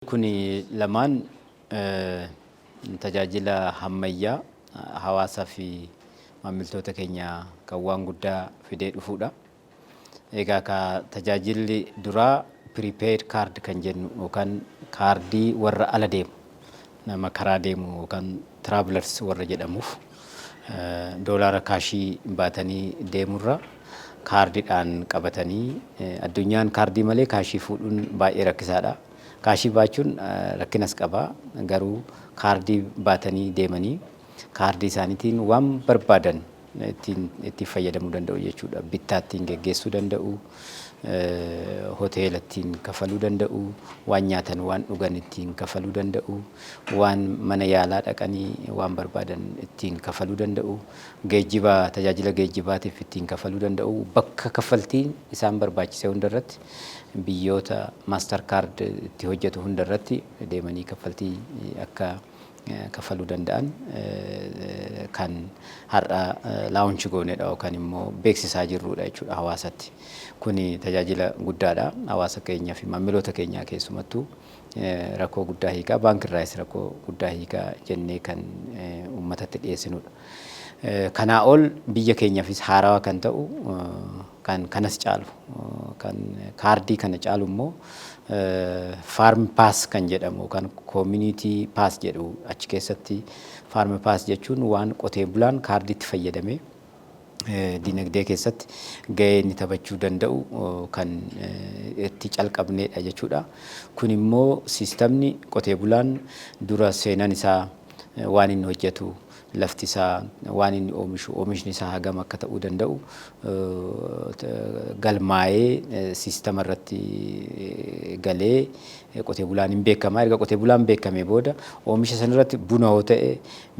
Kuni lamaan tajaajila hammayyaa hawaasaa fi maamiltoota keenya kan waan guddaa fidee dhufuudha. Egaa ka tajaajilli duraa prepaid card kan jennu yookaan kaardii warra ala deemu nama karaa deemu yookaan travelers warra jedhamuuf doolaara kaashii baatanii deemurra kaardiidhaan qabatanii addunyaan kaardii malee kaashii fuudhuun baay'ee rakkisaadha. Kaashii baachuun rakkinas qaba garuu kaardii baatanii deemanii kaardii isaaniitiin waan barbaadan itti fayyadamuu danda'u jechuudha. Bittaa ittiin geggeessuu danda'u, hoteela ittiin kafaluu danda'u, waan nyaatan waan dhugan ittiin kafaluu danda'u, waan mana yaalaa dhaqanii waan barbaadan ittiin kafaluu danda'u, geejjiba tajaajila geejjibaatiif ittiin kafaluu danda'u, bakka kaffaltiin isaan barbaachise hundarratti biyyoota Maastar kaard itti hojjetu hundarratti deemanii kaffaltii akka kafaluu danda'an kan har'a laawunchi goonedha yookaan immoo beeksisaa jirrudha jechuudha hawaasatti. Kuni tajaajila guddaadha hawaasa keenyaa fi maamiloota keenyaa keessumattuu rakkoo guddaa hiikaa baankiirraas rakkoo guddaa hiikaa jennee kan uummatatti dhiyeessinudha. Kanaa ol biyya keenyaafis haarawaa kan ta'u kan kanas caalu kan kaardii kana caalu immoo farm pass kan jedhamu kan Kominitii Paass jedhu achi keessatti farm pass jechuun waan qotee bulaan kaardiitti fayyadamee dinagdee keessatti gahee inni taphachuu danda'u kan itti calqabneedha jechuudha. Kun immoo siistamni qotee bulaan dura seenan isaa waan inni hojjetu lafti isaa waan inni oomishu oomishni isaa hagam akka ta'uu danda'u galmaa'ee siistama irratti galee qotee bulaan hin beekama. Erga qotee bulaan beekame booda oomisha san irratti buna yoo ta'e,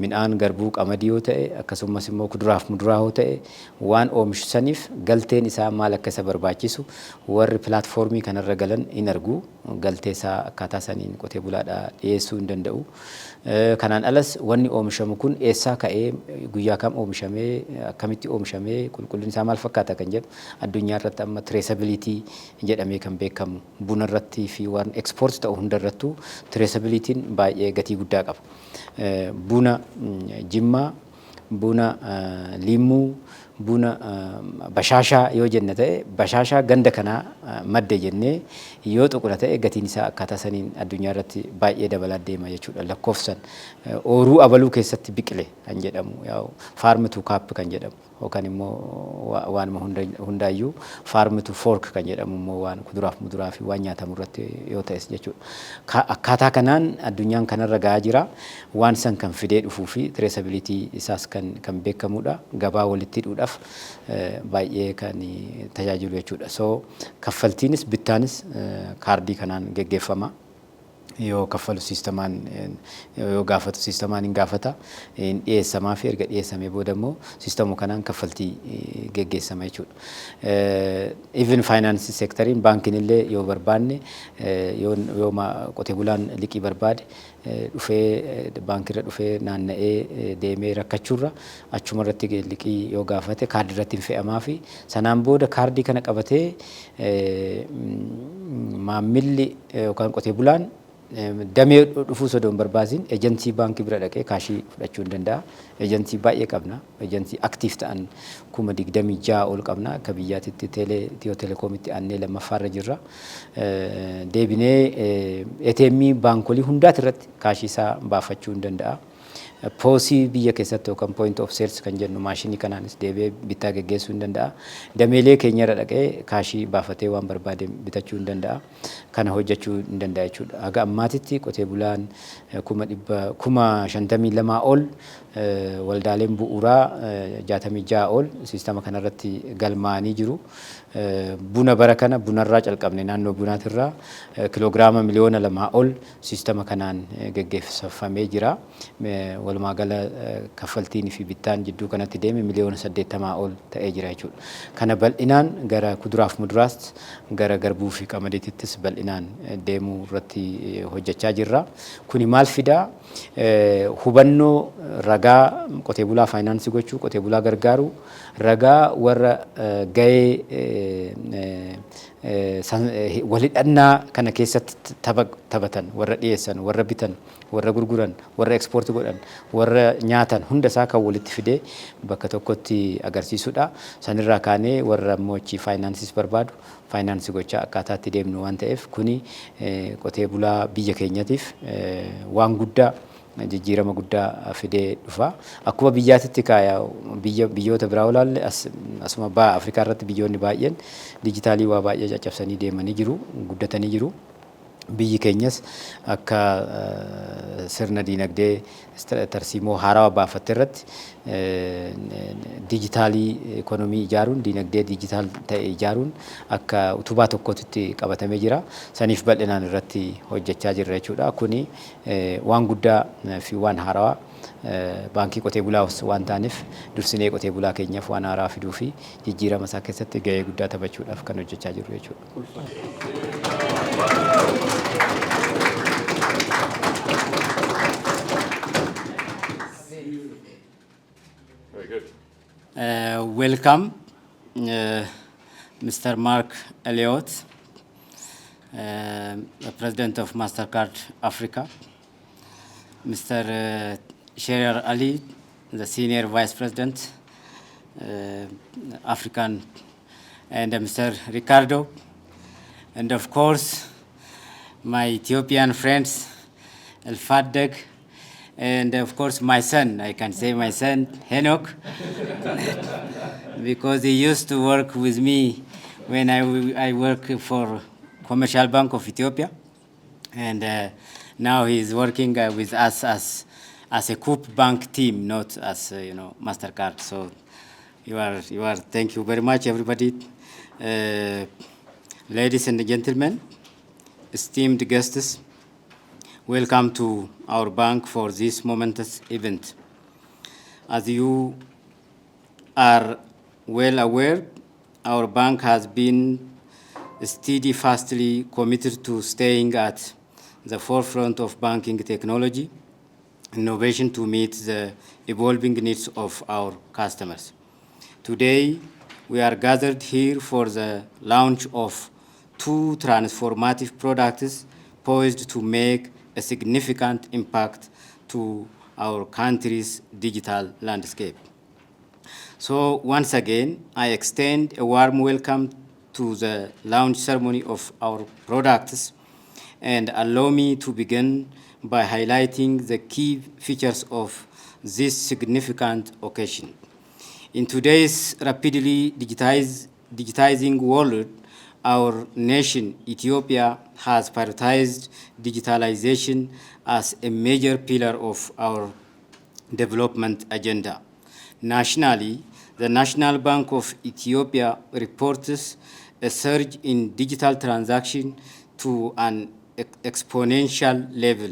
midhaan garbuu qamadii yoo ta'e, akkasumas immoo kuduraaf muduraa yoo ta'e waan oomishu saniif galteen isaa maal akka isa barbaachisu warri pilaatfoormii kanarra galan hin argu. Galtee isaa akkaataa saniin qotee bulaadhaa dhiyeessuu hin danda'u. Kanaan alas wanni oomishamu kun eessaa ka'ee guyyaa kam oomishamee akkamitti oomishamee qulqullinni isaa maal fakkaata kan jedhu addunyaa irratti amma traceability jedhamee kan beekamu buna irratti fi waan export ta'u hunda irrattuu traceability'n baay'ee gatii guddaa qaba. Buna Jimmaa, buna Limmuu, buna bashaashaa yoo jenne ta'e bashaashaa ganda kanaa madde jennee yoo tuqna ta'e gatiin isaa akkaataa saniin addunyaa irratti baay'ee dabalaa deema jechuudha. Lakkoofsan ooruu abaluu keessatti biqile kan jedhamu farm to cup kan jedhamu yookaan immoo waanuma hundaayyuu farm to fork kan jedhamu immoo waan kuduraaf muduraa fi waan nyaatamu irratti yoo ta'es jechuudha. Akkaataa kanaan addunyaan kanarra gahaa jira. Waan san kan fidee dhufuu fi traceability isaas kan beekamudha. Gabaa walitti hidhuudhaaf baay'ee kan tajaajilu jechuudha. So kaffaltiinis bittaanis kaardii kanaan geggeeffama. Yoo kaffalu siistamaan yoo gaafatu siistamaan hin gaafata hin dhiyeessamaa fi erga dhiyeessamee booda immoo siistamu kanaan kaffaltii geggeessama jechuudha. Even finance sectoriin baankiin illee yoo barbaanne yoo qotee bulaan liqii barbaade dhufee baankiirra dhufee naanna'ee deemee rakkachuurra achuma irratti liqii yoo gaafate kaardii irratti hin fe'amaa fi sanaan booda kaardii kana qabatee maamilli yookaan qotee bulaan damee dhufuu osoo hin barbaachisin ejentii baankii bira dhaqee kaashii fudhachuu hin danda'a. Ejentii baay'ee qabna. Ejentii aktiif ta'an 26,000 ol qabna. Akka biyyaatitti Itiyoo Telekoomitti aannee lammaffaarra jirra. Deebinee ATM baankolii hundaati irratti kaashii isaa baafachuu hin danda'a. Poosii biyya keessatti yookaan point of sales kan jennu maashinii kanaanis deebi'ee bittaa geggeessuu hin danda'a. Dameelee keenyarra dhaqee kaashii baafatee waan barbaade bitachuu hin danda'a. Kana hojjechuu hin danda'a jechuudha. Haga ammaatitti qotee bulaan 52,000 ol waldaaleen bu'uuraa 66 ol siistama kanarratti galmaa'anii jiru. Buna bara kana bunarraa calqabne naannoo bunaatirraa kiloogiraama miliyoona 2 ol siistama kanaan geggeeffamee jira. walumaa gala kaffaltiin fi bittaan jidduu kanatti deeme miliyoona 80 ol ta'ee jira jechuudha. Kana bal'inaan gara kuduraaf muduraas gara garbuu fi qamadiittis bal'inaan deemuu irratti hojjechaa jirra. Kuni maal fidaa? Hubannoo ragaa qotee bulaa faayinaansii gochuu, qotee bulaa gargaaruu, ragaa warra gahee walhidhannaa kana keessatti taphatan, warra dhiyeessan, warra bitan, warra gurguran, warra ekspoortii godhan, warra nyaatan hunda isaa kan walitti fidee bakka tokkotti agarsiisudha. Sanirraa kaanee warra immoo achi faayinaansiis barbaadu faayinaansii gochaa akkaataatti deemnu waan ta'eef kuni qotee bulaa biyya keenyatiif waan guddaa jijjiirama guddaa fidee dhufa. Akkuma biyyaatitti biyyoota biraa olaalle asuma ba'a Afrikaa irratti biyyoonni baay'een dijitaalii waa baay'ee caccabsanii deemanii jiru, guddatanii jiru. Biyyi keenyas akka sirna diinagdee tarsiimoo haarawaa baafatte irratti dijitaalii ikonomii ijaaruun, diinagdee dijitaal ta'e ijaaruun akka utubaa tokkotti qabatamee jira. Saniif bal'inaan irratti hojjechaa jirra jechuudha. Kuni waan guddaa fi waan haarawaa baankii qotee bulaas waan taaneef dursinee qotee bulaa keenyaaf waan haarawaa fiduu fi jijjiirama isaa keessatti gahee guddaa taphachuudhaaf kan hojjechaa jirru jechuudha. Welcome, Mr. Mark Elliott, the President of MasterCard Africa, Mr. Sherer Ali, the Senior Vice President, African, and Mr. Ricardo, and of course, my Ethiopian friends, El Fadeg, and of course my son, I can say my son, Henok, because he used to work with me when I work for Commercial Bank of Ethiopia, and now he is working with us as a Koopbaank team, not as MasterCard. So you are. Thank you very much, everybody, ladies and gentlemen, esteemed guests. Welcome to our bank for this momentous event. As you are well aware, our bank has been steadfastly committed to staying at the forefront of banking technology, innovation to meet the evolving needs of our customers. Today, we are gathered here for the launch of two transformative products poised to make a significant impact to our country's digital landscape. So once again, I extend a warm welcome to the launch ceremony of our products, and allow me to begin by highlighting the key features of this significant occasion. In today's rapidly digitizing world, our nation, Ethiopia, has prioritized digitalization as a major pillar of our development agenda. Nationally, the National Bank of Ethiopia reports a surge in digital transactions to an exponential level,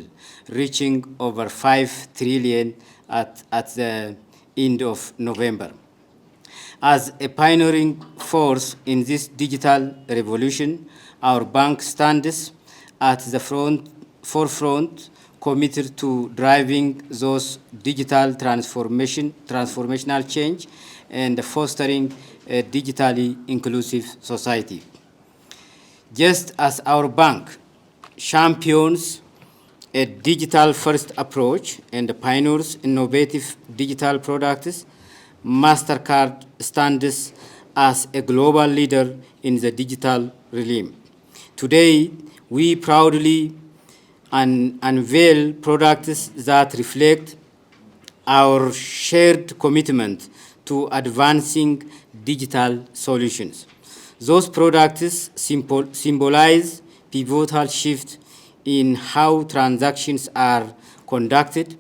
reaching over 5 trillion at the end of November. As a pioneering force in this digital revolution, our bank stands at the forefront, committed to driving those digital transformational change and fostering a digitally inclusive society. Just as our bank champions a digital-first approach and pioneers innovative digital products, MasterCard stands as a global leader in the digital realm. Today, we proudly unveil products that reflect our shared commitment to advancing digital solutions. Those products symbolize pivotal shift in how transactions are conducted,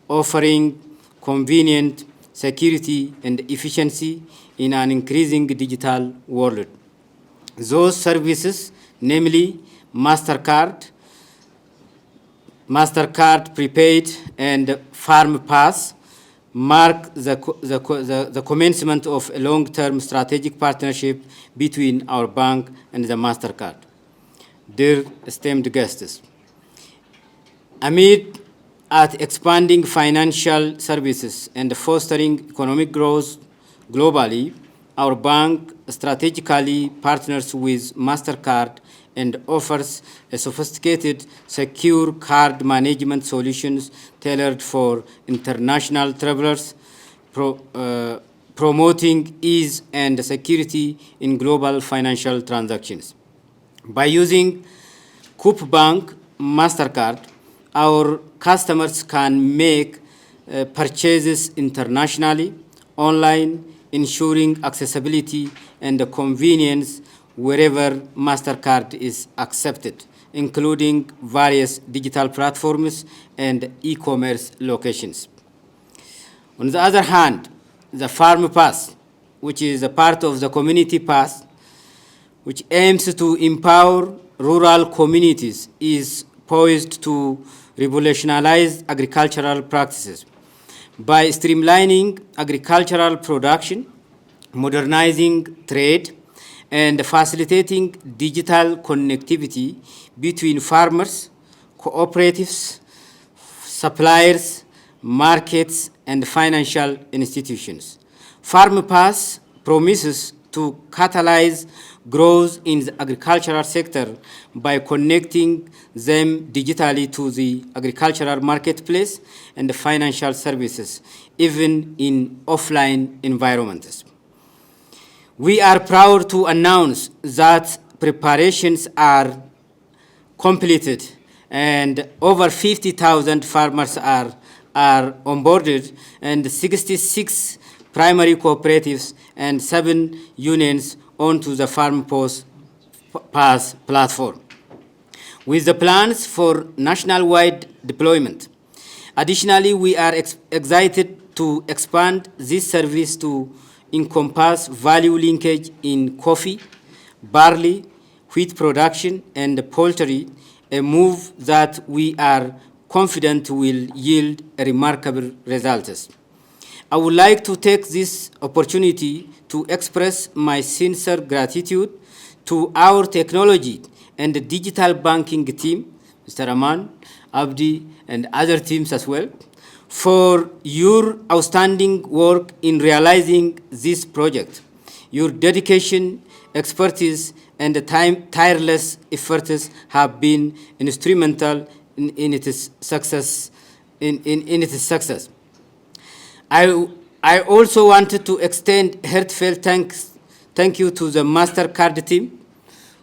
offering convenient security and efficiency in an increasing digital world. Those services, namely MasterCard Prepaid and Farm Paass mark the commencement of a long-term strategic partnership between our bank and the MasterCard. Dear esteemed guests, amid at expanding financial services and fostering economic growth globally, our bank strategically partners with MasterCard and offers a sophisticated, secure card management solutions tailored for international travelers, promoting ease and security in global financial transactions. By using Koopbaank MasterCard, our customers can make purchases internationally, online, ensuring accessibility and convenience wherever MasterCard is accepted, including various digital platforms and e-commerce locations. On the other hand, the Farm Paass, which is a part of the Community Paass, which aims to empower rural communities, is poised to revolutionize agricultural practices by streamlining agricultural production, modernizing trade, and facilitating digital connectivity between farmers, cooperatives, suppliers, markets, and financial institutions. Farm Paass promises to catalyze growth in the agricultural sector by connecting them digitally to the agricultural marketplace and the financial services, even in offline environments. We are proud to announce that preparations are completed and over 50,000 farmers are onboarded and 66 primary cooperatives and 7 unions onto the Farm Paass platform, with the plans for national-wide deployment. Additionally, we are excited to expand this service to encompass value linkage in coffee, barley, wheat production, and poultry, a move that we are confident will yield remarkable results. I would like to take this opportunity to express my sincere gratitude to our technology and the digital banking team, Mr. Armaan, Abdi, and other teams as well, for your outstanding work in realizing this project. Your dedication, expertise, and the tireless efforts have been instrumental in its success. I also wanted to extend heartfelt thank you to the MasterCard team,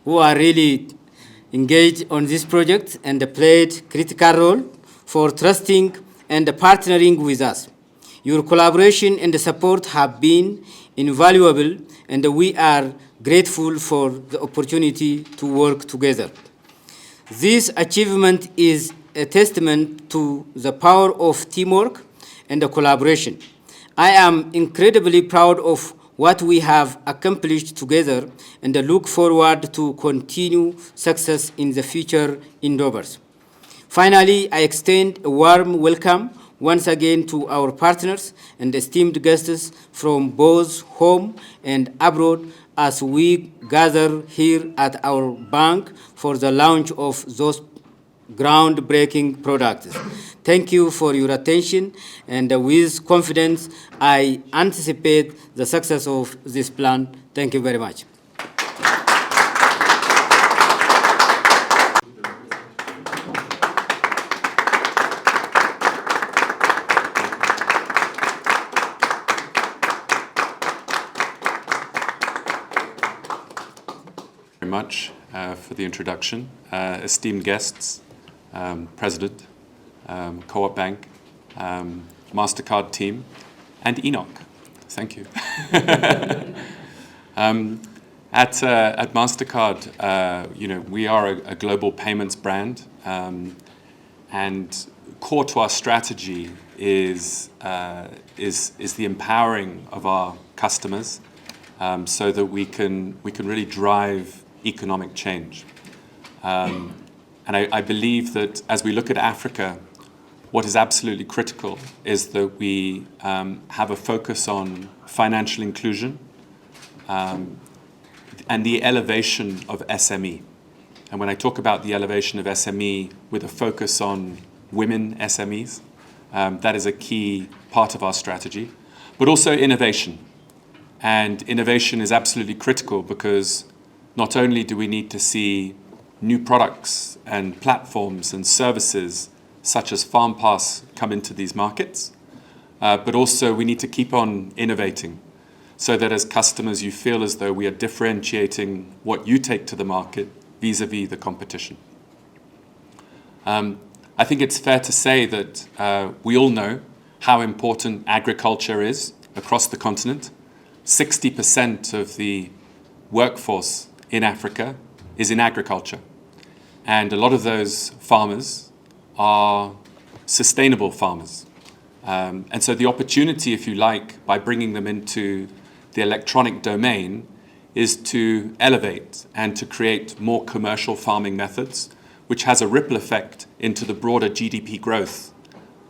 who are really engaged on this project and played critical role for trusting and partnering with us. Your collaboration and support have been invaluable, and we are grateful for the opportunity to work together. This achievement is a testament to the power of teamwork and collaboration. I am incredibly proud of what we have accomplished together and look forward to continue success in the future endeavors. Finally, I extend a warm welcome once again to our partners and esteemed guests from both home and abroad as we gather here at our bank for the launch of those groundbreaking products. Thank you for your attention, and with confidence, I anticipate the success of this plan. Thank you very much. Very much for the introduction. Esteemed guests, President, Koopbaank, MasterCard team, and Enoch. Thank you. At MasterCard, we are a global payments brand, and core to our strategy is the empowering of our customers, so that we can really drive economic change. And I believe that as we look at Africa, what is absolutely critical is that we have a focus on financial inclusion and the elevation of SME. And when I talk about the elevation of SME with a focus on women SMEs, that is a key part of our strategy, but also innovation. And innovation is absolutely critical because not only do we need to see new products and platforms and services such as Paass come into these markets, but also we need to keep on innovating so that as customers you feel as though we are differentiating what you take to the market vis-a-vis the competition. I think it's fair to say that we all know how important agriculture is across the continent. 60% of the workforce in Africa is in agriculture. And a lot of those farmers are sustainable farmers. And so the opportunity, if you like, by bringing them into the electronic domain is to elevate and to create more commercial farming methods, which has a ripple effect into the broader GDP growth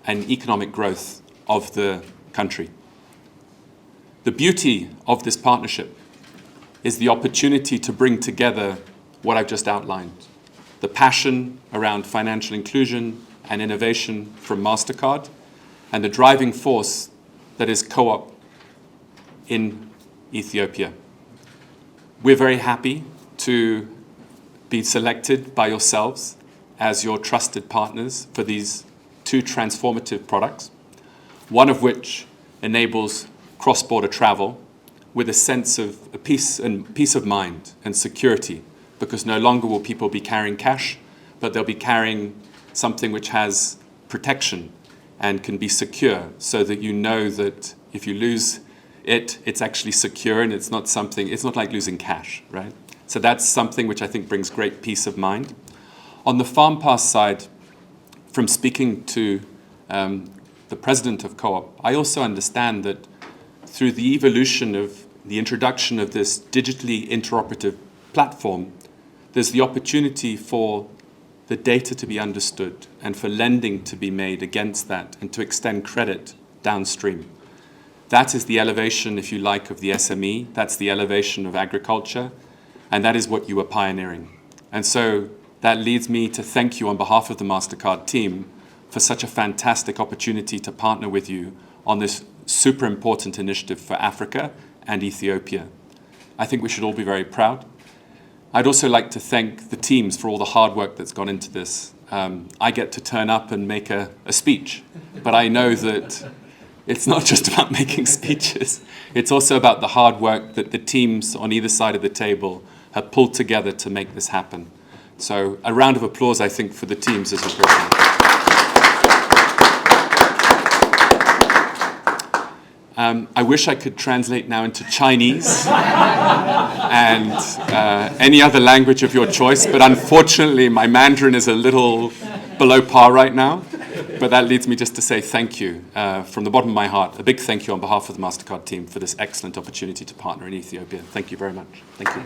and economic growth of the country. The beauty of this partnership is the opportunity to bring together what I've just outlined. The passion around financial inclusion and innovation from MasterCard, and the driving force that is Co-op in Ethiopia. We're very happy to be selected by yourselves as your trusted partners for these two transformative products, one of which enables cross-border travel with a sense of a peace of mind and security, because no longer will people be carrying cash, but they'll be carrying something which has protection and can be secure, so that you know that if you lose it, it's actually secure and it's not like losing cash, right? So that's something which I think brings great peace of mind. On the Paass side, from speaking to the president of Co-op, I also understand that through the evolution of the introduction of this digitally interoperative platform, there's the opportunity for the data to be understood and for lending to be made against that and to extend credit downstream. That is the elevation, if you like, of the SME. That's the elevation of agriculture. And that is what you are pioneering. And so that leads me to thank you on behalf of the MasterCard team for such a fantastic opportunity to partner with you on this super important initiative for Africa and Ethiopia. I think we should all be very proud. I'd also like to thank the teams for all the hard work that's gone into this. I get to turn up and make a speech, but I know that it's not just about making speeches. It's also about the hard work that the teams on either side of the table have pulled together to make this happen. So a round of applause, I think, for the teams is appropriate. I wish I could translate now into Chinese and any other language of your choice, but unfortunately my Mandarin is a little below par right now. But that leads me just to say thank you from the bottom of my heart. A big thank you on behalf of the MasterCard team for this excellent opportunity to partner in Ethiopia. Thank you very much. Thank you.